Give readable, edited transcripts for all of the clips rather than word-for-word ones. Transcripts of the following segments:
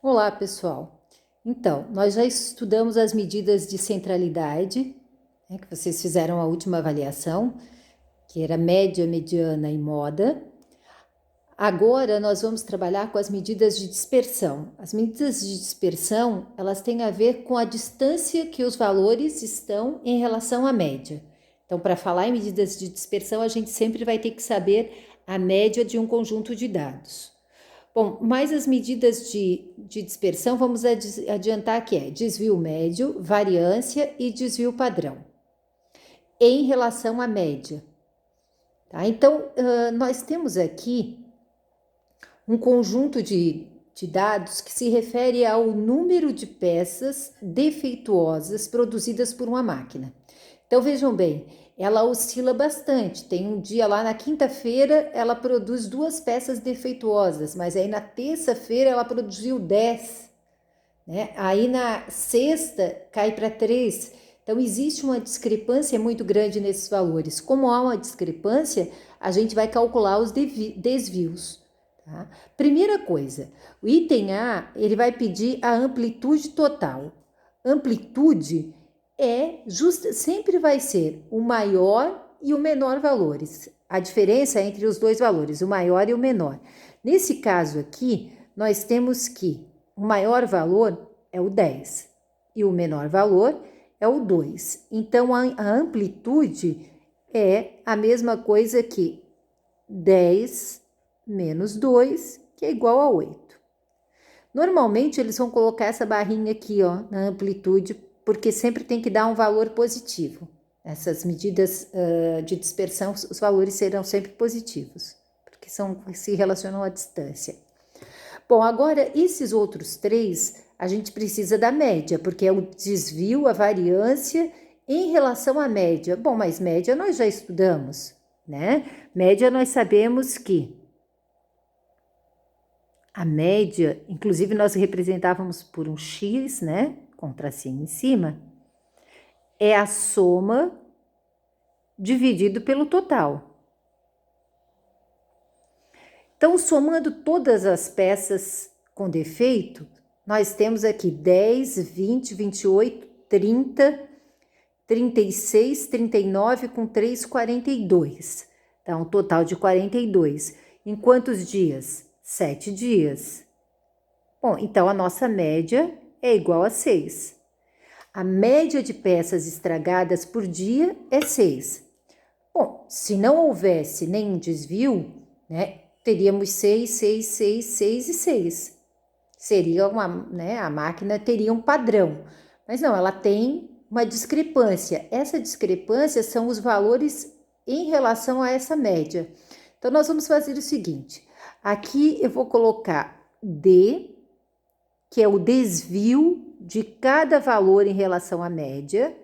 Olá, pessoal. Então, nós já estudamos as medidas de centralidade, né, que vocês fizeram a última avaliação, que era média, mediana e moda. Agora nós vamos trabalhar com as medidas de dispersão. As medidas de dispersão, elas têm a ver com a distância que os valores estão em relação à média. Então, para falar em medidas de dispersão, a gente sempre vai ter que saber a média de um conjunto de dados. Bom, mais as medidas de dispersão, vamos adiantar que é desvio médio, variância e desvio padrão, em relação à média. Tá? Então, nós temos aqui um conjunto de dados que se refere ao número de peças defeituosas produzidas por uma máquina. Então, vejam bem, ela oscila bastante. Tem um dia lá na quinta-feira, ela produz 2 peças defeituosas, mas aí na terça-feira ela produziu 10, né? Aí na sexta cai para 3. Então, existe uma discrepância muito grande nesses valores. Como há uma discrepância, a gente vai calcular os desvios. Tá? Primeira coisa, o item A, ele vai pedir a amplitude total. Amplitude sempre vai ser o maior e o menor valores. A diferença é entre os dois valores, o maior e o menor. Nesse caso aqui, nós temos que o maior valor é o 10 e o menor valor é o 2. Então, a amplitude é a mesma coisa que 10 menos 2, que é igual a 8. Normalmente, eles vão colocar essa barrinha aqui, ó, na amplitude, porque sempre tem que dar um valor positivo. Essas medidas de dispersão, os valores serão sempre positivos, porque se relacionam à distância. Bom, agora, esses outros 3, a gente precisa da média, porque é o desvio, a variância em relação à média. Bom, mas média nós já estudamos, né? Média nós sabemos que a média, inclusive nós representávamos por um X, né? Com tracinho em cima, é a soma dividido pelo total. Então, somando todas as peças com defeito, nós temos aqui 10, 20, 28, 30, 36, 39 com 3, 42. Então, um total de 42. Em quantos dias? 7 dias. Bom, então a nossa média é igual a 6. A média de peças estragadas por dia é 6. Bom, se não houvesse nenhum desvio, né, teríamos 6, 6, 6, 6 e 6. Seria a máquina teria um padrão. Mas não, ela tem uma discrepância. Essa discrepância são os valores em relação a essa média. Então, nós vamos fazer o seguinte. Aqui eu vou colocar D, que é o desvio de cada valor em relação à média.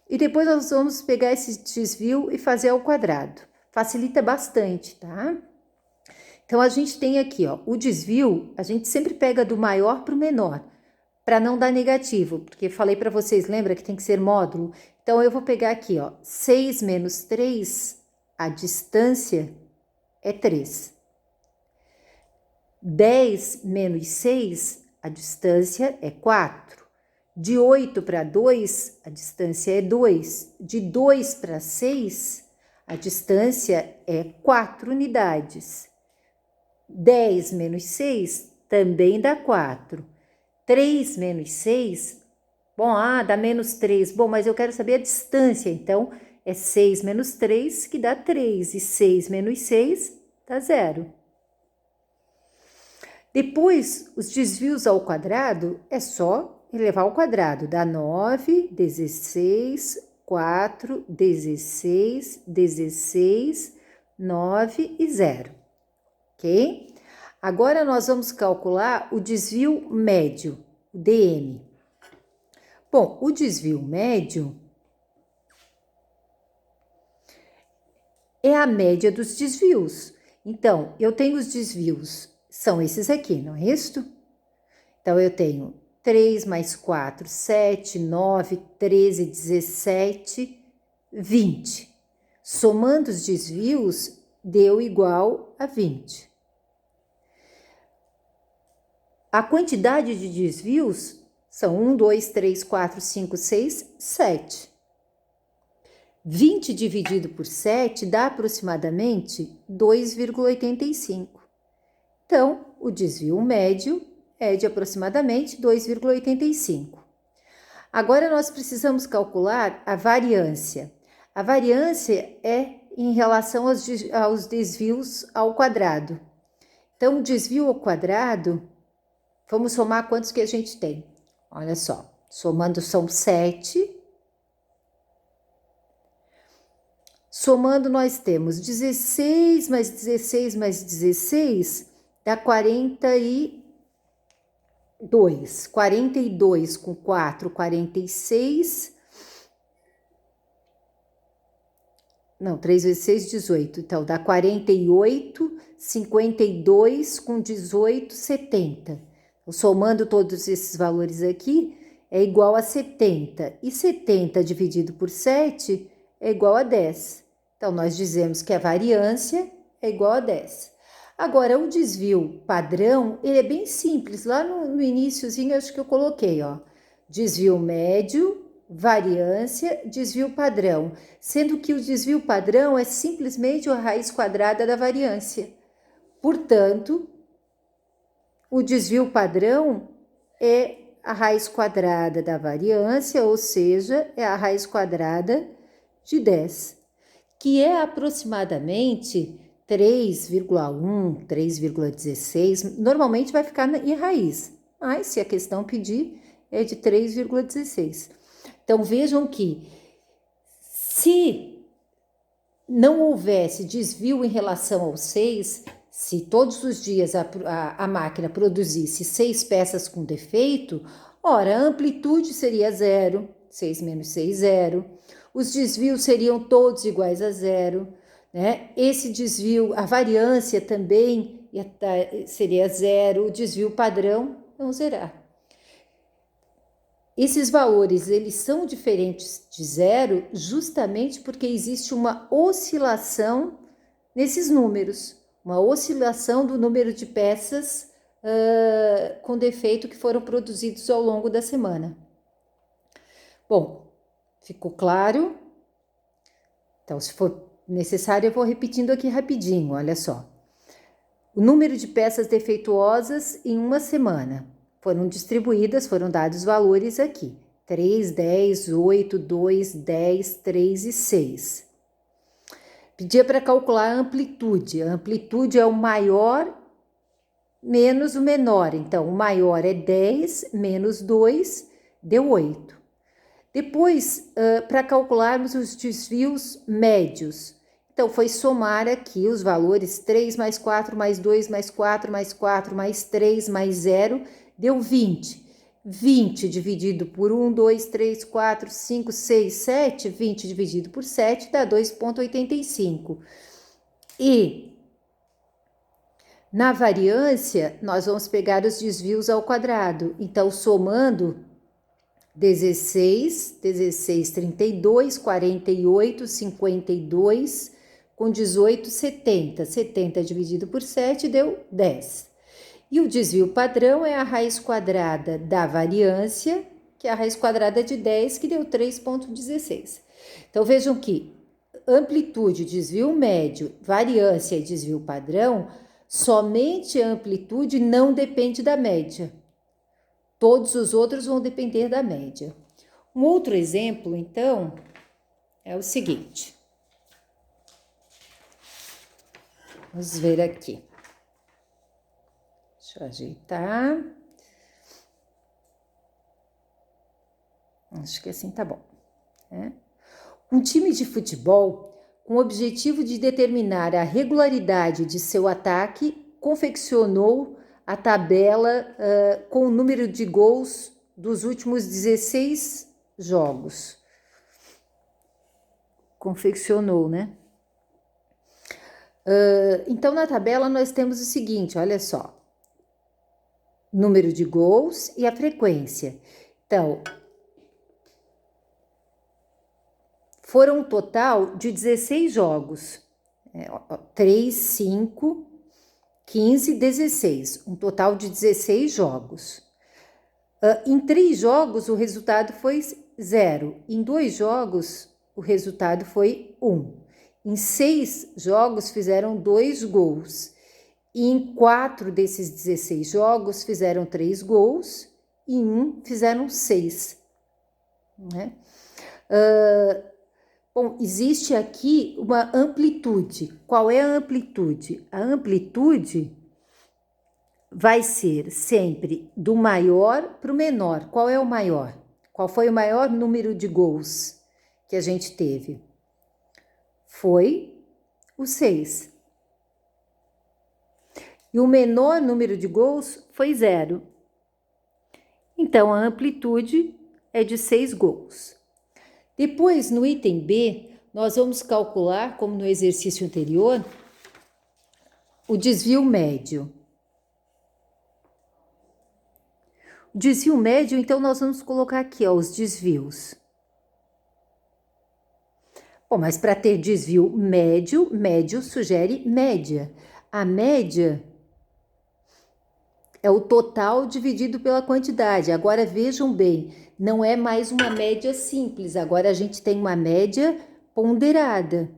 E depois nós vamos pegar esse desvio e fazer ao quadrado. Facilita bastante, tá? Então, a gente tem aqui, ó, o desvio, a gente sempre pega do maior para o menor, para não dar negativo, porque falei para vocês, lembra que tem que ser módulo? Então, eu vou pegar aqui, ó, 6 menos 3, a distância é 3. 10 menos 6, a distância é 4. De 8 para 2, a distância é 2. De 2 para 6, a distância é 4 unidades. 10 menos 6 também dá 4. 3 menos 6, bom, dá menos 3. Bom, mas eu quero saber a distância, então é 6 menos 3 que dá 3. E 6 menos 6 dá 0. Depois, os desvios ao quadrado é só elevar ao quadrado. Dá 9, 16, 4, 16, 16, 9 e 0. Ok? Agora, nós vamos calcular o desvio médio, o DM. Bom, o desvio médio é a média dos desvios. Então, eu tenho os desvios, são esses aqui, não é isso? Então, eu tenho 3 mais 4, 7, 9, 13, 17, 20. Somando os desvios, deu igual a 20. A quantidade de desvios são 1, 2, 3, 4, 5, 6, 7. 20 dividido por 7 dá aproximadamente 2,85. Então, o desvio médio é de aproximadamente 2,85. Agora, nós precisamos calcular a variância. A variância é em relação aos desvios ao quadrado. Então, o desvio ao quadrado, vamos somar quantos que a gente tem? Olha só, somando são 7. Somando, nós temos 16 mais 16 mais 16, dá 42. 42 com 4, 46. Não, 3 vezes 6, 18. Então, dá 48, 52 com 18, 70. Então, somando todos esses valores aqui, é igual a 70. E 70 dividido por 7 é igual a 10. Então, nós dizemos que a variância é igual a 10. Agora, o desvio padrão, ele é bem simples. Lá no iniciozinho, acho que eu coloquei, ó. Desvio médio, variância, desvio padrão. Sendo que o desvio padrão é simplesmente a raiz quadrada da variância. Portanto, o desvio padrão é a raiz quadrada da variância, ou seja, é a raiz quadrada de 10. Que é aproximadamente 3,1, 3,16, normalmente vai ficar em raiz, mas se a questão pedir, é de 3,16. Então, vejam que se não houvesse desvio em relação ao 6, se todos os dias a máquina produzisse 6 peças com defeito, ora, a amplitude seria 0, 6 menos 6, 0. Os desvios seriam todos iguais a 0, né? Esse desvio, a variância também seria 0, o desvio padrão não zerar. Esses valores, eles são diferentes de 0 justamente porque existe uma oscilação nesses números, uma oscilação do número de peças com defeito que foram produzidos ao longo da semana. Bom, ficou claro? Então, se for necessário, eu vou repetindo aqui rapidinho, olha só. O número de peças defeituosas em uma semana foram distribuídas, foram dados valores aqui. 3, 10, 8, 2, 10, 3 e 6. Pedia para calcular a amplitude. A amplitude é o maior menos o menor. Então, o maior é 10 menos 2, deu 8. Depois, para calcularmos os desvios médios, então foi somar aqui os valores 3 mais 4 mais 2 mais 4 mais 4 mais 3 mais 0, deu 20. 20 dividido por 1, 2, 3, 4, 5, 6, 7, 20 dividido por 7 dá 2,85. E na variância, nós vamos pegar os desvios ao quadrado. Então, somando 16, 16, 32, 48, 52, com 18, 70. 70 dividido por 7 deu 10. E o desvio padrão é a raiz quadrada da variância, que é a raiz quadrada de 10, que deu 3,16. Então, vejam que amplitude, desvio médio, variância e desvio padrão, somente a amplitude não depende da média. Todos os outros vão depender da média. Um outro exemplo, então, é o seguinte. Vamos ver aqui. Deixa eu ajeitar. Acho que assim tá bom, né? Um time de futebol, com o objetivo de determinar a regularidade de seu ataque, confeccionou a tabela com o número de gols dos últimos 16 jogos. Confeccionou, né? Então, na tabela nós temos o seguinte, olha só. Número de gols e a frequência. Então, foram um total de 16 jogos. 3, 5, 15, 16, um total de 16 jogos. Em 3 jogos, o resultado foi 0. Em 2 jogos, o resultado foi 1. Em 6 jogos, fizeram 2 gols. E em 4 desses 16 jogos, fizeram 3 gols. E em 1, fizeram 6. Né? Bom, existe aqui uma amplitude. Qual é a amplitude? A amplitude vai ser sempre do maior para o menor. Qual é o maior? Qual foi o maior número de gols que a gente teve? Foi o 6. E o menor número de gols foi 0. Então, a amplitude é de 6 gols. Depois, no item B, nós vamos calcular, como no exercício anterior, o desvio médio. O desvio médio, então, nós vamos colocar aqui, ó, os desvios. Bom, mas para ter desvio médio, médio sugere média. A média é o total dividido pela quantidade. Agora, vejam bem, não é mais uma média simples, agora a gente tem uma média ponderada.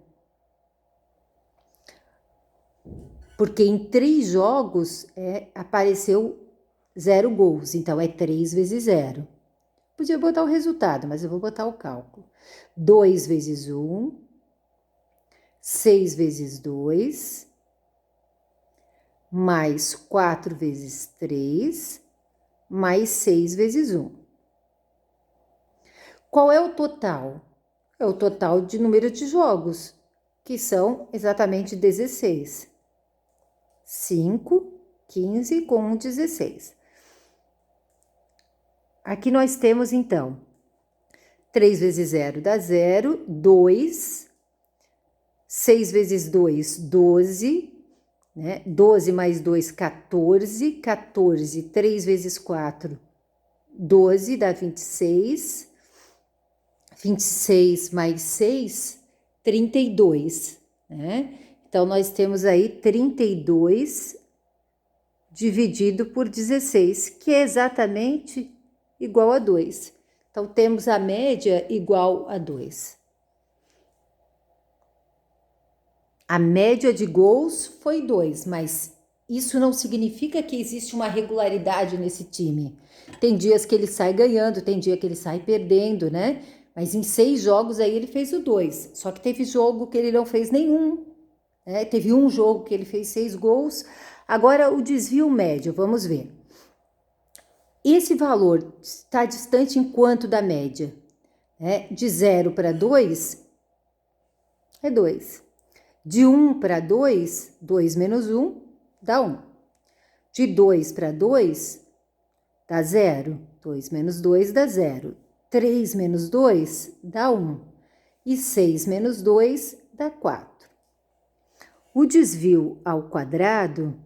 Porque em 3 jogos apareceu 0 gols, então é 3 vezes 0. Podia botar o resultado, mas eu vou botar o cálculo. 2 vezes 1, 6 vezes 2, mais 4 vezes 3, mais 6 vezes 1. Qual é o total? É o total de número de jogos, que são exatamente 16. 5, 15 com 16. Aqui nós temos, então, 3 vezes 0 dá 0, 2, 6 vezes 2, 12, né? 12 mais 2, 14, 14, 3 vezes 4, 12, dá 26, 26 mais 6, 32, né? Então, nós temos aí 32 dividido por 16, que é exatamente igual a 2. Então, temos a média igual a 2. A média de gols foi 2, mas isso não significa que existe uma regularidade nesse time. Tem dias que ele sai ganhando, tem dia que ele sai perdendo, né? Mas em 6 jogos aí ele fez o 2. Só que teve jogo que ele não fez nenhum. Né? Teve um jogo que ele fez 6 gols. Agora, o desvio médio, vamos ver. Esse valor está distante em quanto da média? De 0 para 2 é 2. De 1 para 2, 2 menos 1 dá 1. De 2 para 2 dá 0. 2 menos 2 dá 0. 3 menos 2 dá 1. E 6 menos 2 dá 4. O desvio ao quadrado,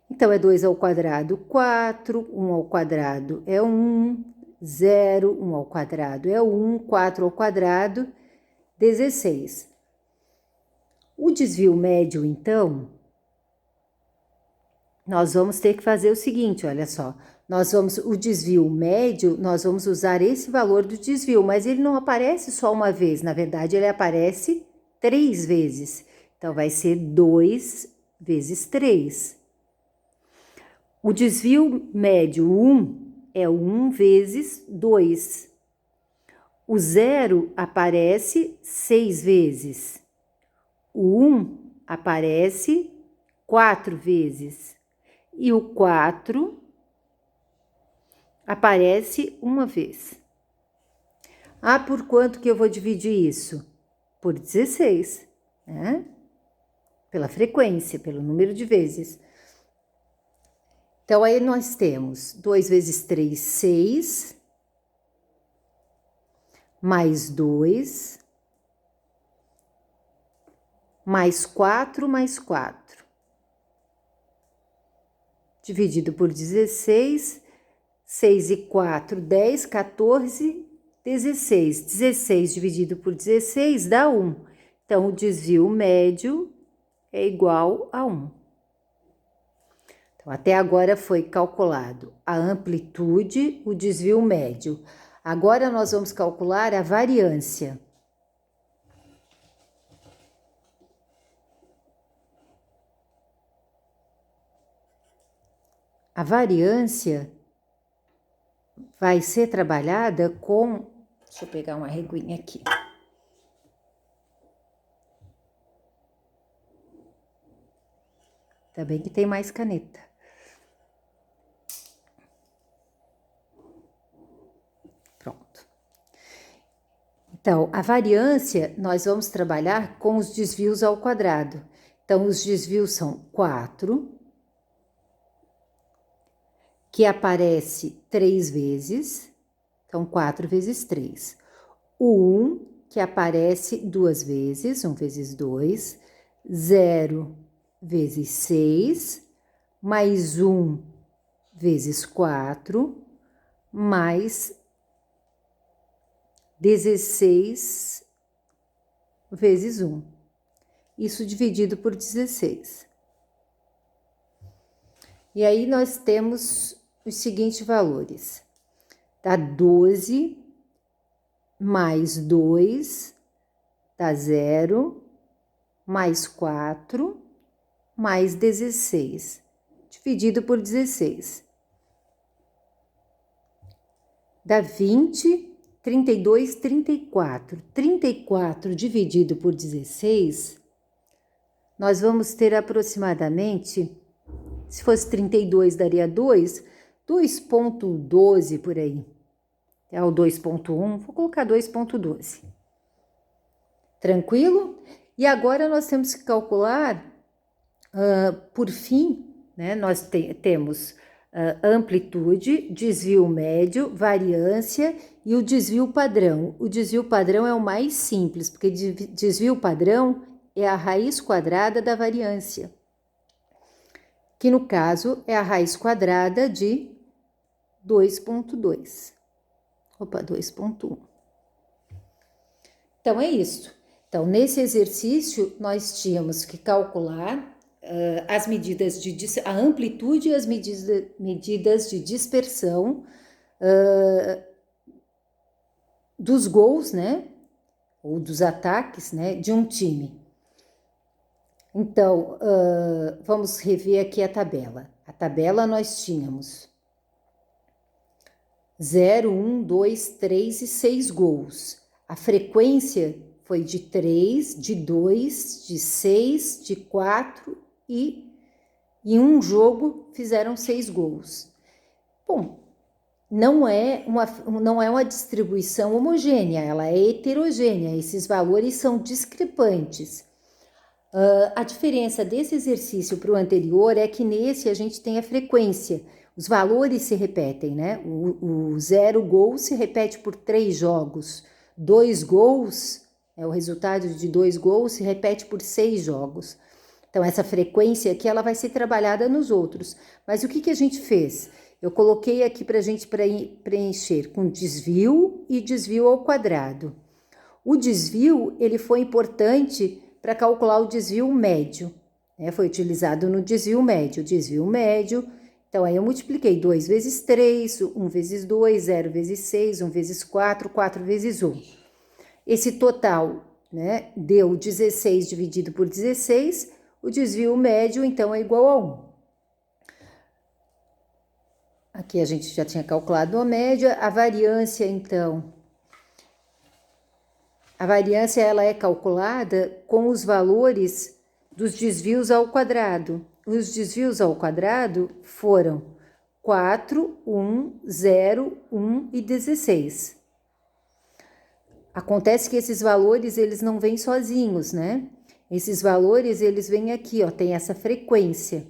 então, é 2 ao quadrado, 4, 1 ao quadrado é 1, 0, 1 ao quadrado é 1, 4 ao quadrado, 16. O desvio médio, então, nós vamos ter que fazer o seguinte, olha só. O desvio médio, nós vamos usar esse valor do desvio, mas ele não aparece só uma vez, na verdade, ele aparece 3 vezes. Então, vai ser 2 vezes 3. O desvio médio 1 é 1 vezes 2. O 0 aparece 6 vezes. O 1 aparece 4 vezes. E o 4 aparece uma vez. Ah, por quanto que eu vou dividir isso? Por 16, né? Pela frequência, pelo número de vezes. Então, aí nós temos 2 vezes 3, 6, mais 2, mais 4, mais 4. Dividido por 16, 6 e 4, 10, 14, 16. 16 dividido por 16 dá 1. Então, o desvio médio é igual a 1. Então, até agora foi calculado a amplitude, o desvio médio. Agora nós vamos calcular a variância. A variância vai ser trabalhada com... Deixa eu pegar uma reguinha aqui. Tá bem que tem mais caneta. Pronto. Então, a variância, nós vamos trabalhar com os desvios ao quadrado. Então, os desvios são 4, que aparece 3 vezes. Então, 4 vezes 3. O 1, que aparece 2 vezes, 1 vezes 2. 0 vezes 6, mais 1 vezes 4, mais 16 vezes 1. Isso dividido por 16. E aí nós temos os seguintes valores. Dá 12 mais 2 dá 0, mais 4, mais 16, dividido por 16. Dá 20, 32, 34. 34 dividido por 16, nós vamos ter aproximadamente, se fosse 32 daria 2,12 por aí. É o 2,1, vou colocar 2,12. Tranquilo? E agora nós temos que calcular, por fim, né? Nós temos amplitude, desvio médio, variância e o desvio padrão. O desvio padrão é o mais simples, porque desvio padrão é a raiz quadrada da variância, que no caso é a raiz quadrada de 2,2. Opa, 2,1. Então, é isso. Então, nesse exercício, nós tínhamos que calcular as medidas a amplitude e as medidas de dispersão dos gols, né? Ou dos ataques, né? De um time. Então, vamos rever aqui a tabela. A tabela nós tínhamos 0, 1, 2, 3 e 6 gols. A frequência foi de 3, de 2, de 6, de 4 e em um jogo fizeram 6 gols. Bom, não é uma distribuição homogênea, ela é heterogênea, esses valores são discrepantes. A diferença desse exercício para o anterior é que nesse a gente tem a frequência, os valores se repetem, né? O 0 gol se repete por 3 jogos, 2 gols, o resultado de 2 gols se repete por 6 jogos. Então, essa frequência aqui, ela vai ser trabalhada nos outros. Mas o que a gente fez? Eu coloquei aqui para a gente preencher com desvio e desvio ao quadrado. O desvio, ele foi importante para calcular o desvio médio, né? Foi utilizado no desvio médio. Desvio médio, então aí eu multipliquei 2 vezes 3, 1 vezes 2, 0 vezes 6, 1 vezes 4, 4 vezes 1. Esse total, né, deu 16 dividido por 16, o desvio médio, então, é igual a 1. Aqui a gente já tinha calculado a média. A variância, então, a variância ela é calculada com os valores dos desvios ao quadrado. Os desvios ao quadrado foram 4, 1, 0, 1 e 16. Acontece que esses valores, eles não vêm sozinhos, né? Esses valores, eles vêm aqui, ó, tem essa frequência.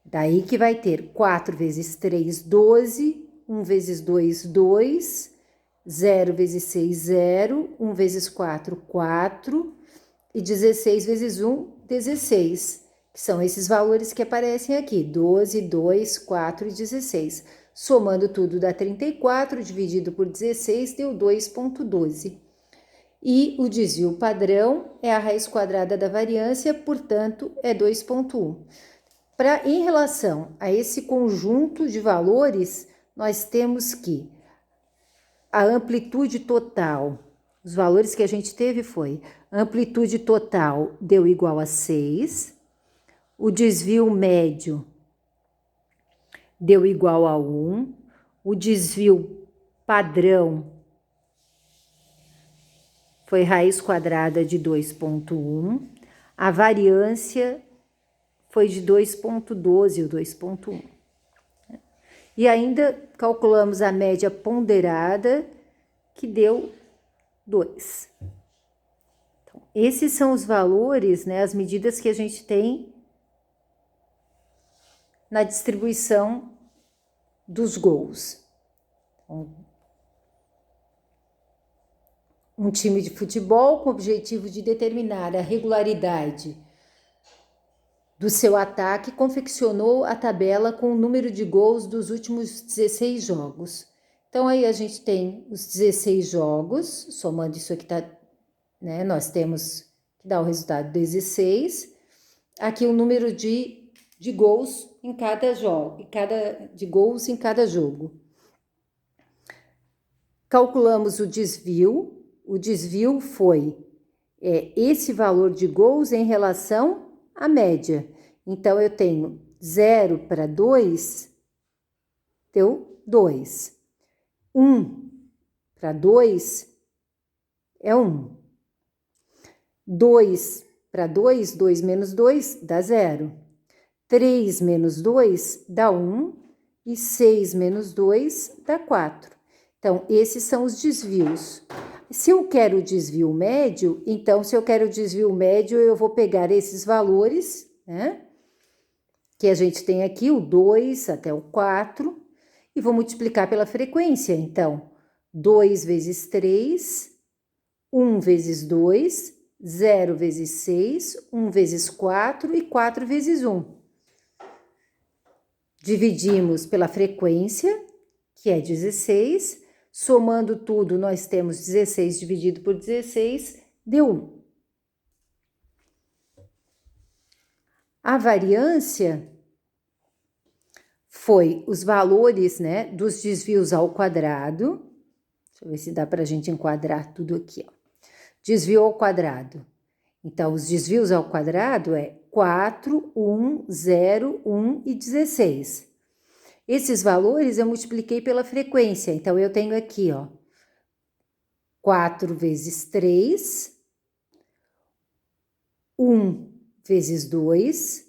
Daí que vai ter 4 vezes 3, 12, 1 vezes 2, 2, 0 vezes 6, 0, 1 vezes 4, 4, e 16 vezes 1, 16, que são esses valores que aparecem aqui, 12, 2, 4 e 16. Somando tudo dá 34, dividido por 16, deu 2,12. E o desvio padrão é a raiz quadrada da variância, portanto, é 2,1. Em relação a esse conjunto de valores, nós temos que a amplitude total, os valores que a gente teve foi, a amplitude total deu igual a 6, o desvio médio deu igual a 1, o desvio padrão foi raiz quadrada de 2,1, a variância foi de 2,12 ou 2,1. E ainda calculamos a média ponderada, que deu 2. Então, esses são os valores, né, as medidas que a gente tem na distribuição dos gols. Então, um time de futebol com o objetivo de determinar a regularidade do seu ataque confeccionou a tabela com o número de gols dos últimos 16 jogos. Então, aí a gente tem os 16 jogos, somando isso aqui, tá, né? Nós temos que dar o resultado 16. Aqui o número de gols em cada jogo, de gols em cada jogo. Calculamos o desvio. O desvio foi esse valor de gols em relação à média. Então, eu tenho 0 para 2, deu 2. 1 para 2 é 1. 2 para 2, 2 menos 2 dá 0. 3 menos 2 dá 1. E 6 menos 2 dá 4. Então, esses são os desvios. Se eu quero o desvio médio, então, se eu quero o desvio médio, eu vou pegar esses valores, né? Que a gente tem aqui, o 2 até o 4, e vou multiplicar pela frequência. Então, 2 vezes 3, 1 vezes 2, 0 vezes 6, 1 vezes 4 e 4 vezes 1. Dividimos pela frequência, que é 16, somando tudo, nós temos 16 dividido por 16, deu 1. A variância foi os valores, né, dos desvios ao quadrado. Deixa eu ver se dá para a gente enquadrar tudo aqui, ó. Desvio ao quadrado. Então, os desvios ao quadrado é 4, 1, 0, 1 e 16. Esses valores eu multipliquei pela frequência. Então, eu tenho aqui, ó, 4 vezes 3, 1 vezes 2,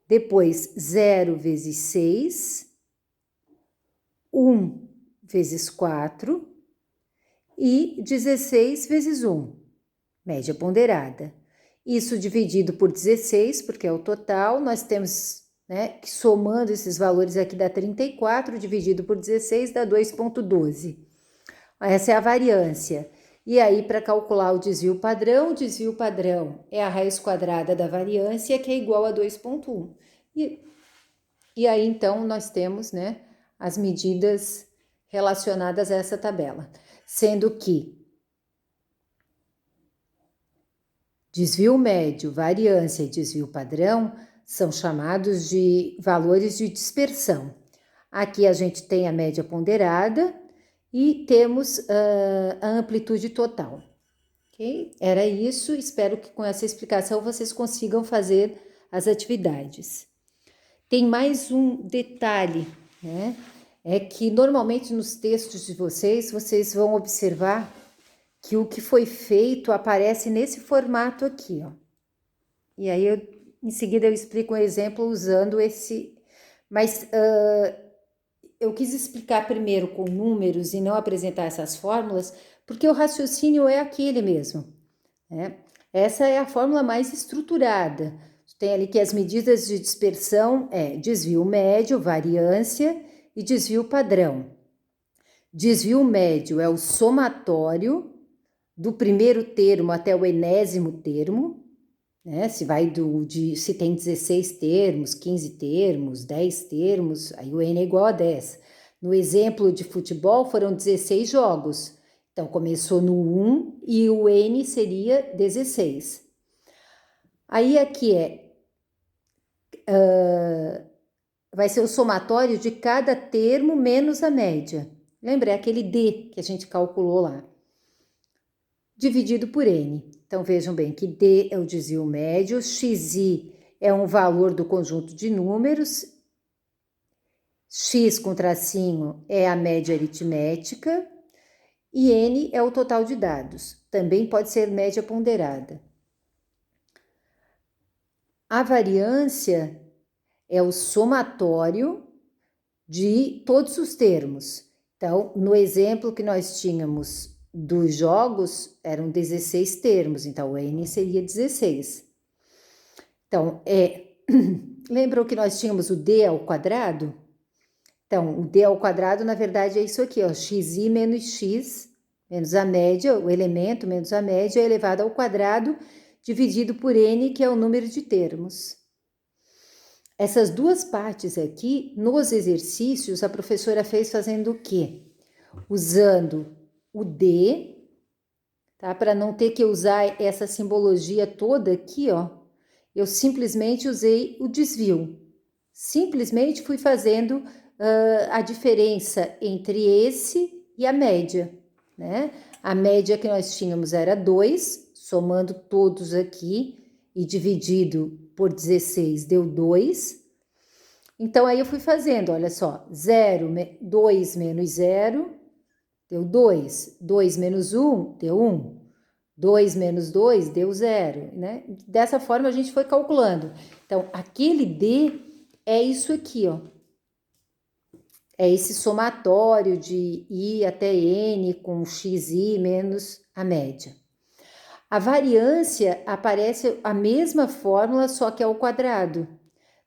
depois 0 vezes 6, 1 vezes 4 e 16 vezes 1, média ponderada. Isso dividido por 16, porque é o total, nós temos, né, que somando esses valores aqui dá 34, dividido por 16 dá 2,12. Essa é a variância. E aí, para calcular o desvio padrão é a raiz quadrada da variância, que é igual a 2,1. E aí, então, nós temos, né, as medidas relacionadas a essa tabela. Sendo que desvio médio, variância e desvio padrão são chamados de valores de dispersão. Aqui a gente tem a média ponderada e temos a amplitude total. Ok? Era isso, espero que com essa explicação vocês consigam fazer as atividades. Tem mais um detalhe, né? É que normalmente nos textos de vocês vão observar que o que foi feito aparece nesse formato aqui, ó. E aí, em seguida, eu explico um exemplo usando esse... Mas eu quis explicar primeiro com números e não apresentar essas fórmulas, porque o raciocínio é aquele mesmo, né? Essa é a fórmula mais estruturada. Tem ali que as medidas de dispersão é desvio médio, variância e desvio padrão. Desvio médio é o somatório do primeiro termo até o enésimo termo, né? Se tem 16 termos, 15 termos, 10 termos, aí o N é igual a 10. No exemplo de futebol foram 16 jogos. Então, começou no 1 e o N seria 16. Aí aqui é vai ser o somatório de cada termo menos a média. Lembra? É aquele D que a gente calculou lá. Dividido por N. Então, vejam bem que D é o desvio médio, XI é um valor do conjunto de números, X com tracinho é a média aritmética e N é o total de dados. Também pode ser média ponderada. A variância é o somatório de todos os termos. Então, no exemplo que nós tínhamos dos jogos, eram 16 termos, então o N seria 16. Então, lembram que nós tínhamos o D ao quadrado? Então, o D ao quadrado, na verdade, é isso aqui, ó, xi menos x, menos a média, o elemento menos a média, elevado ao quadrado, dividido por N, que é o número de termos. Essas duas partes aqui, nos exercícios, a professora fez fazendo o quê? Usando o D, tá? Para não ter que usar essa simbologia toda aqui, ó. Eu simplesmente usei o desvio. Simplesmente fui fazendo a diferença entre esse e a média, né? A média que nós tínhamos era 2, somando todos aqui e dividido por 16 deu 2. Então, aí eu fui fazendo, olha só, 2 menos 0 deu 2, 2 menos 1 deu 1, 2 menos 2 deu 0, né? Dessa forma a gente foi calculando. Então, aquele D é isso aqui, ó. É esse somatório de I até N com xi menos a média. A variância aparece a mesma fórmula, só que ao quadrado.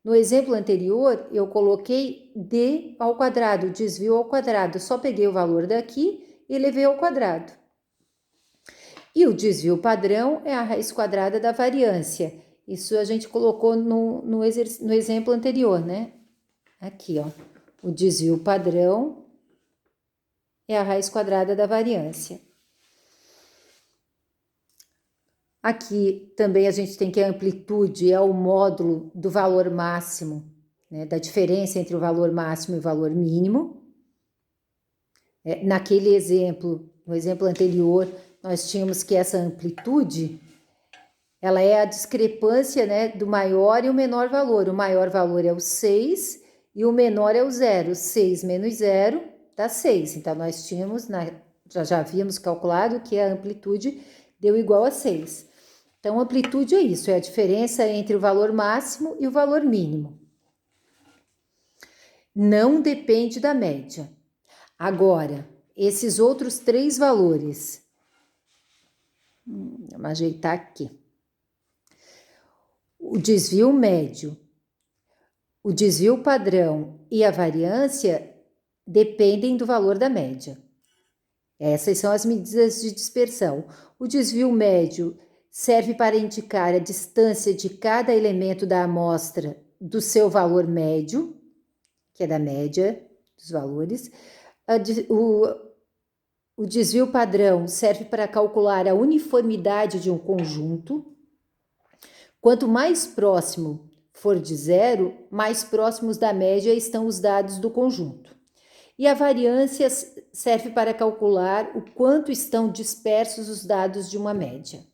No exemplo anterior, eu coloquei D ao quadrado, desvio ao quadrado. Só peguei o valor daqui e levei ao quadrado. E o desvio padrão é a raiz quadrada da variância. Isso a gente colocou no exemplo anterior, né? Aqui, ó. O desvio padrão é a raiz quadrada da variância. Aqui também a gente tem que a amplitude é o módulo do valor máximo, né, da diferença entre o valor máximo e o valor mínimo. Naquele exemplo, no exemplo anterior, nós tínhamos que essa amplitude, ela é a discrepância, né, do maior e o menor valor. O maior valor é o 6 e o menor é o 0. 6 menos 0 dá 6. Então, nós tínhamos, já havíamos calculado que a amplitude deu igual a 6. Então, amplitude é isso, é a diferença entre o valor máximo e o valor mínimo. Não depende da média. Agora, esses outros 3 valores, vamos ajeitar aqui. O desvio médio, o desvio padrão e a variância dependem do valor da média. Essas são as medidas de dispersão. O desvio médio serve para indicar a distância de cada elemento da amostra do seu valor médio, que é da média dos valores. O desvio padrão serve para calcular a uniformidade de um conjunto. Quanto mais próximo for de 0, mais próximos da média estão os dados do conjunto. E a variância serve para calcular o quanto estão dispersos os dados de uma média.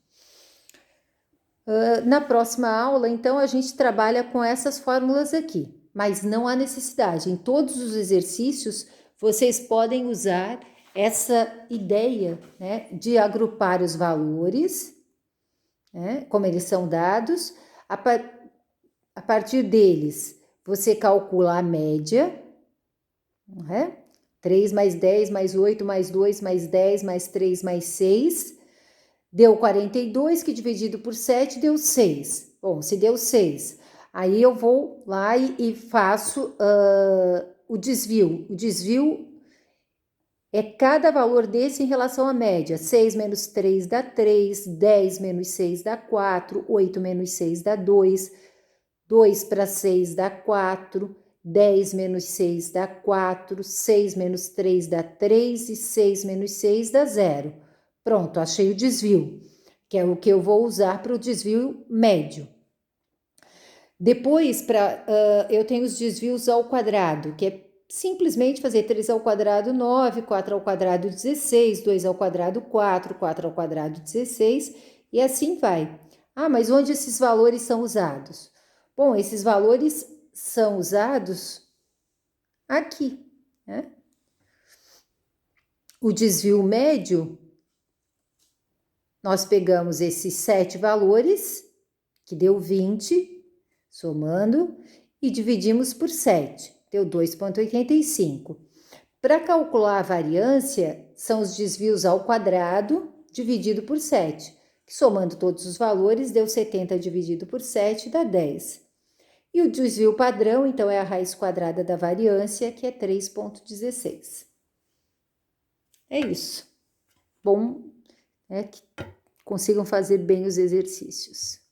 Na próxima aula, então, a gente trabalha com essas fórmulas aqui, mas não há necessidade. Em todos os exercícios, vocês podem usar essa ideia, né, de agrupar os valores, né, como eles são dados. A partir deles, você calcula a média, né? 3 mais 10 mais 8 mais 2 mais 10 mais 3 mais 6... Deu 42, que dividido por 7 deu 6. Bom, se deu 6, aí eu vou lá e faço o desvio. O desvio é cada valor desse em relação à média. 6 menos 3 dá 3, 10 menos 6 dá 4, 8 menos 6 dá 2, 2 para 6 dá 4, 10 menos 6 dá 4, 6 menos 3 dá 3 e 6 menos 6 dá 0. Pronto, achei o desvio, que é o que eu vou usar para o desvio médio. Depois, eu tenho os desvios ao quadrado, que é simplesmente fazer 3 ao quadrado 9, 4 ao quadrado 16, 2 ao quadrado 4, 4 ao quadrado 16, e assim vai. Ah, mas onde esses valores são usados? Bom, esses valores são usados aqui, né? O desvio médio, nós pegamos esses 7 valores, que deu 20, somando, e dividimos por 7, deu 2,85. Para calcular a variância, são os desvios ao quadrado dividido por 7, que somando todos os valores, deu 70 dividido por 7, dá 10. E o desvio padrão, então, é a raiz quadrada da variância, que é 3,16. É isso. Bom, que consigam fazer bem os exercícios.